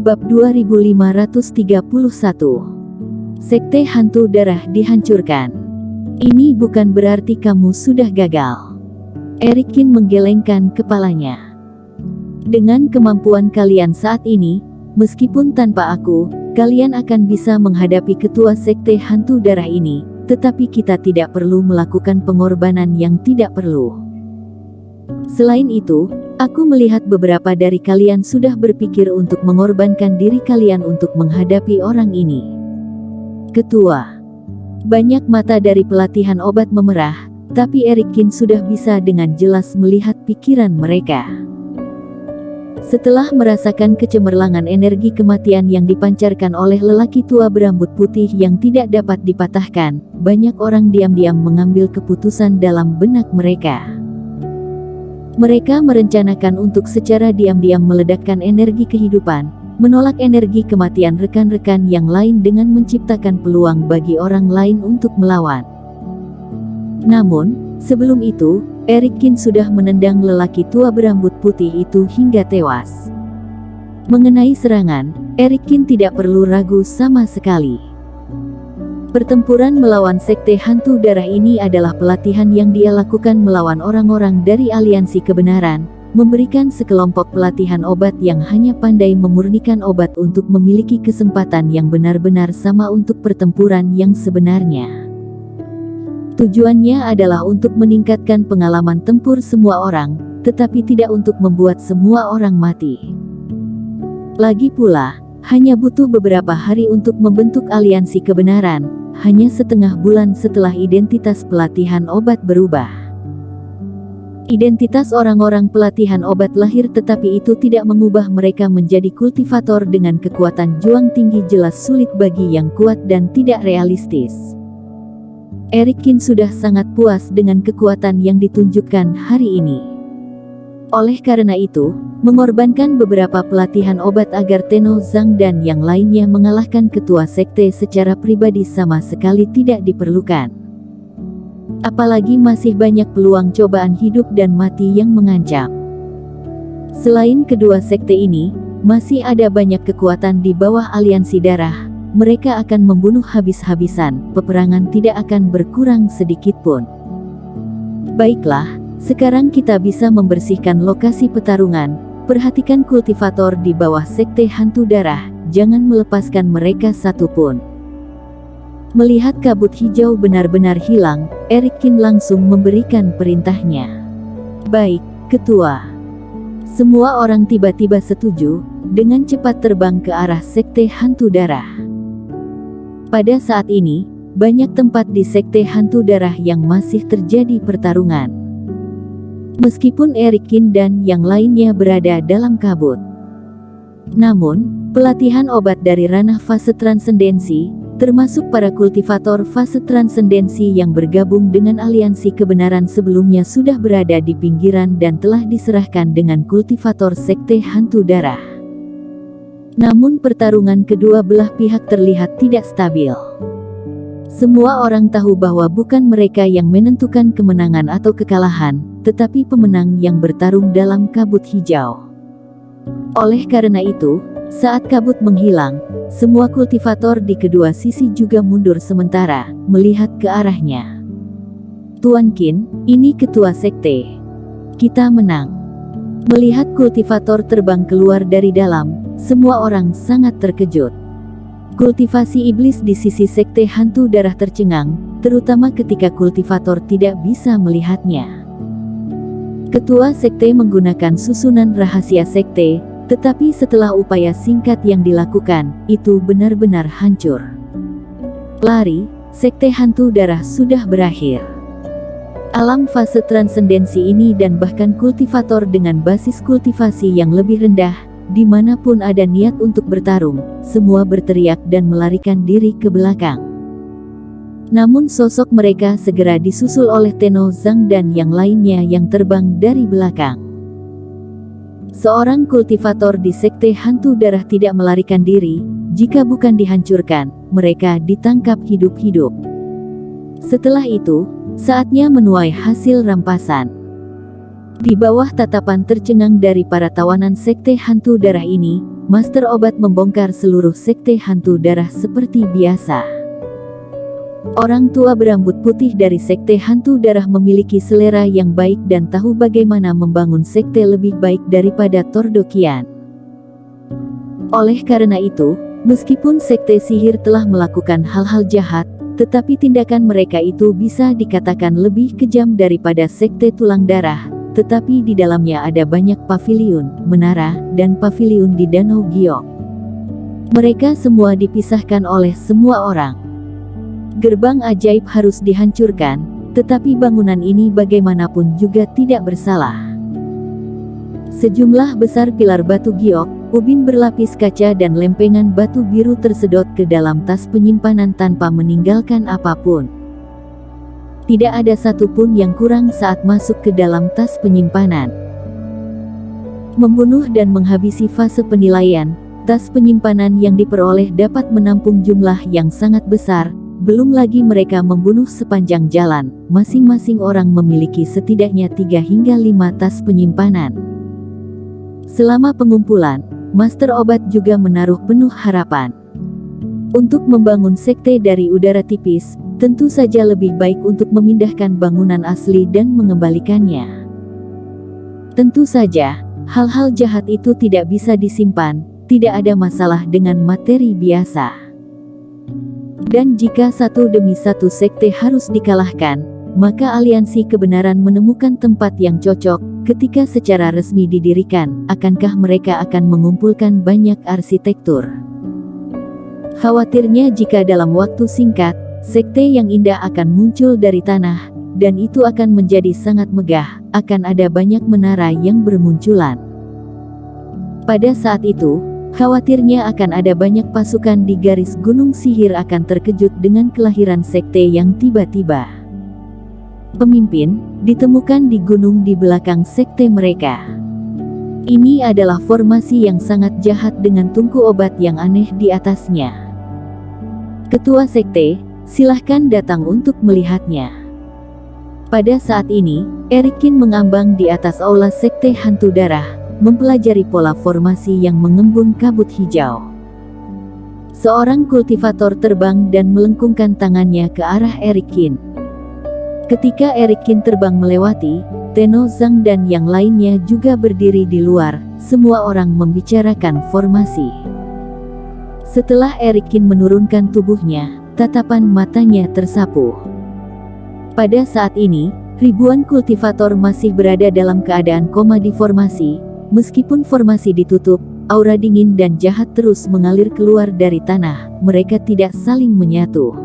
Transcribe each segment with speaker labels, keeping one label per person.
Speaker 1: Bab 2531. Sekte hantu darah dihancurkan. Ini bukan berarti kamu sudah gagal. Erikin menggelengkan kepalanya. Dengan kemampuan kalian saat ini, meskipun tanpa aku, kalian akan bisa menghadapi ketua sekte hantu darah ini, tetapi kita tidak perlu melakukan pengorbanan yang tidak perlu. Selain itu, aku melihat beberapa dari kalian sudah berpikir untuk mengorbankan diri kalian untuk menghadapi orang ini. Ketua. Banyak mata dari pelatihan obat memerah, tapi Erikin sudah bisa dengan jelas melihat pikiran mereka. Setelah merasakan kecemerlangan energi kematian yang dipancarkan oleh lelaki tua berambut putih yang tidak dapat dipatahkan, banyak orang diam-diam mengambil keputusan dalam benak mereka. Mereka merencanakan untuk secara diam-diam meledakkan energi kehidupan, menolak energi kematian rekan-rekan yang lain dengan menciptakan peluang bagi orang lain untuk melawan. Namun, sebelum itu, Erikin sudah menendang lelaki tua berambut putih itu hingga tewas. Mengenai serangan, Erikin tidak perlu ragu sama sekali. Pertempuran melawan sekte hantu darah ini adalah pelatihan yang dia lakukan melawan orang-orang dari aliansi kebenaran, memberikan sekelompok pelatihan obat yang hanya pandai memurnikan obat untuk memiliki kesempatan yang benar-benar sama untuk pertempuran yang sebenarnya. Tujuannya adalah untuk meningkatkan pengalaman tempur semua orang, tetapi tidak untuk membuat semua orang mati. Lagi pula, hanya butuh beberapa hari untuk membentuk aliansi kebenaran, hanya setengah bulan setelah identitas pelatihan obat berubah. Identitas orang-orang pelatihan obat lahir, tetapi itu tidak mengubah mereka menjadi kultivator dengan kekuatan juang tinggi, jelas sulit bagi yang kuat dan tidak realistis. Erikin sudah sangat puas dengan kekuatan yang ditunjukkan hari ini. Oleh karena itu, mengorbankan beberapa pelatihan obat agar Tenno Zhang dan yang lainnya mengalahkan ketua sekte secara pribadi sama sekali tidak diperlukan. Apalagi masih banyak peluang cobaan hidup dan mati yang mengancam. Selain kedua sekte ini, masih ada banyak kekuatan di bawah aliansi darah. Mereka akan membunuh habis-habisan, peperangan tidak akan berkurang sedikit pun. Baiklah, sekarang kita bisa membersihkan lokasi pertarungan. Perhatikan kultivator di bawah sekte hantu darah, jangan melepaskan mereka satupun. Melihat kabut hijau benar-benar hilang, Erikin langsung memberikan perintahnya. Baik, Ketua. Semua orang tiba-tiba setuju, dengan cepat terbang ke arah sekte hantu darah. Pada saat ini, banyak tempat di sekte hantu darah yang masih terjadi pertarungan. Meskipun Erikin dan yang lainnya berada dalam kabut. Namun, pelatihan obat dari ranah fase transendensi, termasuk para kultivator fase transendensi yang bergabung dengan aliansi kebenaran sebelumnya sudah berada di pinggiran dan telah diserahkan dengan kultivator sekte hantu darah. Namun pertarungan kedua belah pihak terlihat tidak stabil. Semua orang tahu bahwa bukan mereka yang menentukan kemenangan atau kekalahan, tetapi pemenang yang bertarung dalam kabut hijau. Oleh karena itu, saat kabut menghilang, semua kultivator di kedua sisi juga mundur sementara, melihat ke arahnya. Tuan Qin, ini ketua sekte. Kita menang. Melihat kultivator terbang keluar dari dalam, semua orang sangat terkejut. Kultivasi iblis di sisi sekte hantu darah tercengang, terutama ketika kultivator tidak bisa melihatnya. Ketua sekte menggunakan susunan rahasia sekte, tetapi setelah upaya singkat yang dilakukan, itu benar-benar hancur. Lari, sekte hantu darah sudah berakhir. Alam fase transendensi ini dan bahkan kultivator dengan basis kultivasi yang lebih rendah, dimanapun ada niat untuk bertarung, semua berteriak dan melarikan diri ke belakang. Namun sosok mereka segera disusul oleh Tenno Zhang dan yang lainnya yang terbang dari belakang. Seorang kultivator di sekte hantu darah tidak melarikan diri, jika bukan dihancurkan, mereka ditangkap hidup-hidup. Setelah itu, saatnya menuai hasil rampasan. Di bawah tatapan tercengang dari para tawanan sekte hantu darah ini, Master Obat membongkar seluruh sekte hantu darah seperti biasa. Orang tua berambut putih dari sekte hantu darah memiliki selera yang baik dan tahu bagaimana membangun sekte lebih baik daripada Tordokian. Oleh karena itu, meskipun sekte sihir telah melakukan hal-hal jahat, tetapi tindakan mereka itu bisa dikatakan lebih kejam daripada sekte tulang darah. Tetapi di dalamnya ada banyak paviliun, menara, dan paviliun di Danau Giok. Mereka semua dipisahkan oleh semua orang. Gerbang ajaib harus dihancurkan, tetapi bangunan ini bagaimanapun juga tidak bersalah. Sejumlah besar pilar batu giok, ubin berlapis kaca dan lempengan batu biru tersedot ke dalam tas penyimpanan tanpa meninggalkan apapun. Tidak ada satupun yang kurang saat masuk ke dalam tas penyimpanan. Membunuh dan menghabisi fase penilaian, tas penyimpanan yang diperoleh dapat menampung jumlah yang sangat besar. Belum lagi mereka membunuh sepanjang jalan, masing-masing orang memiliki setidaknya 3 hingga 5 tas penyimpanan. Selama pengumpulan, Master Obat juga menaruh penuh harapan. Untuk membangun sekte dari udara tipis, tentu saja lebih baik untuk memindahkan bangunan asli dan mengembalikannya. Tentu saja, hal-hal jahat itu tidak bisa disimpan, tidak ada masalah dengan materi biasa. Dan jika satu demi satu sekte harus dikalahkan, maka aliansi kebenaran menemukan tempat yang cocok. Ketika secara resmi didirikan, akankah mereka akan mengumpulkan banyak arsitektur? Khawatirnya jika dalam waktu singkat, sekte yang indah akan muncul dari tanah, dan itu akan menjadi sangat megah, akan ada banyak menara yang bermunculan. Pada saat itu, khawatirnya akan ada banyak pasukan di garis gunung sihir akan terkejut dengan kelahiran sekte yang tiba-tiba. Pemimpin ditemukan di gunung di belakang sekte mereka. Ini adalah formasi yang sangat jahat dengan tungku obat yang aneh di atasnya. Ketua sekte, silahkan datang untuk melihatnya. Pada saat ini, Erikin mengambang di atas aula sekte hantu darah, mempelajari pola formasi yang mengembun kabut hijau. Seorang kultivator terbang dan melengkungkan tangannya ke arah Erikin. Ketika Erikin terbang melewati, Tenno Zhang dan yang lainnya juga berdiri di luar, semua orang membicarakan formasi. Setelah Erikin menurunkan tubuhnya, tatapan matanya tersapu. Pada saat ini, ribuan kultivator masih berada dalam keadaan koma di formasi. Meskipun formasi ditutup, aura dingin dan jahat terus mengalir keluar dari tanah, mereka tidak saling menyatu.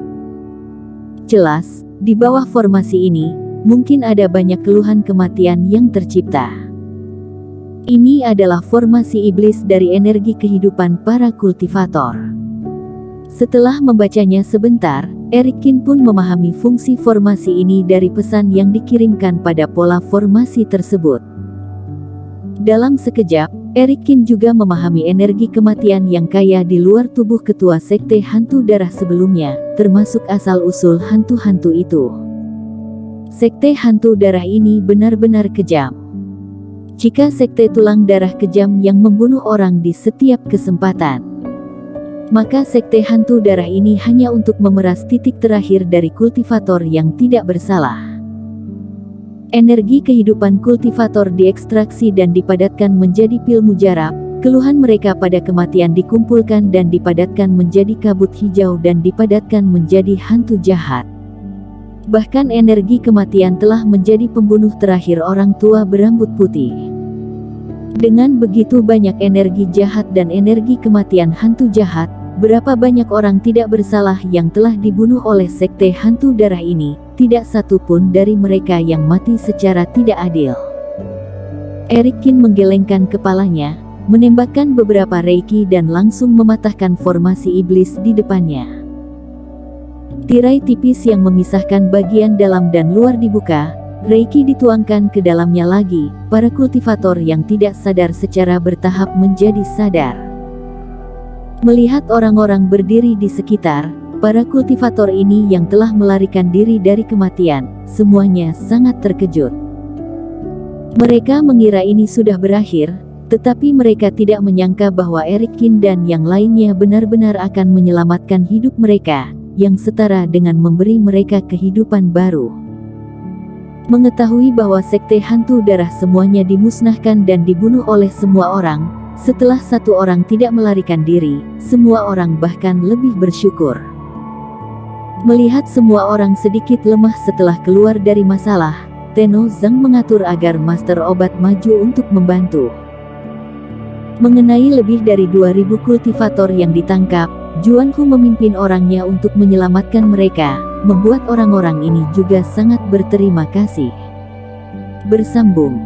Speaker 1: Jelas, di bawah formasi ini, mungkin ada banyak keluhan kematian yang tercipta. Ini adalah formasi iblis dari energi kehidupan para kultivator. Setelah membacanya sebentar, Erikin pun memahami fungsi formasi ini dari pesan yang dikirimkan pada pola formasi tersebut. Dalam sekejap, Erikin juga memahami energi kematian yang kaya di luar tubuh ketua sekte hantu darah sebelumnya, termasuk asal-usul hantu-hantu itu. Sekte hantu darah ini benar-benar kejam. Jika sekte tulang darah kejam yang membunuh orang di setiap kesempatan, maka sekte hantu darah ini hanya untuk memeras titik terakhir dari kultivator yang tidak bersalah. Energi kehidupan kultivator diekstraksi dan dipadatkan menjadi pil mujarab, keluhan mereka pada kematian dikumpulkan dan dipadatkan menjadi kabut hijau dan dipadatkan menjadi hantu jahat. Bahkan energi kematian telah menjadi pembunuh terakhir orang tua berambut putih. Dengan begitu banyak energi jahat dan energi kematian hantu jahat, berapa banyak orang tidak bersalah yang telah dibunuh oleh sekte hantu darah ini, tidak satu pun dari mereka yang mati secara tidak adil. Erikin menggelengkan kepalanya, menembakkan beberapa reiki dan langsung mematahkan formasi iblis di depannya. Tirai tipis yang memisahkan bagian dalam dan luar dibuka, reiki dituangkan ke dalamnya lagi, para kultivator yang tidak sadar secara bertahap menjadi sadar. Melihat orang-orang berdiri di sekitar, para kultivator ini yang telah melarikan diri dari kematian, semuanya sangat terkejut. Mereka mengira ini sudah berakhir, tetapi mereka tidak menyangka bahwa Eric Kin dan yang lainnya benar-benar akan menyelamatkan hidup mereka, yang setara dengan memberi mereka kehidupan baru. Mengetahui bahwa sekte hantu darah semuanya dimusnahkan dan dibunuh oleh semua orang, setelah satu orang tidak melarikan diri, semua orang bahkan lebih bersyukur. Melihat semua orang sedikit lemah setelah keluar dari masalah, Tenno Zhang mengatur agar Master Obat maju untuk membantu. Mengenai lebih dari 2000 kultivator yang ditangkap, Juan Hu memimpin orangnya untuk menyelamatkan mereka, membuat orang-orang ini juga sangat berterima kasih. Bersambung.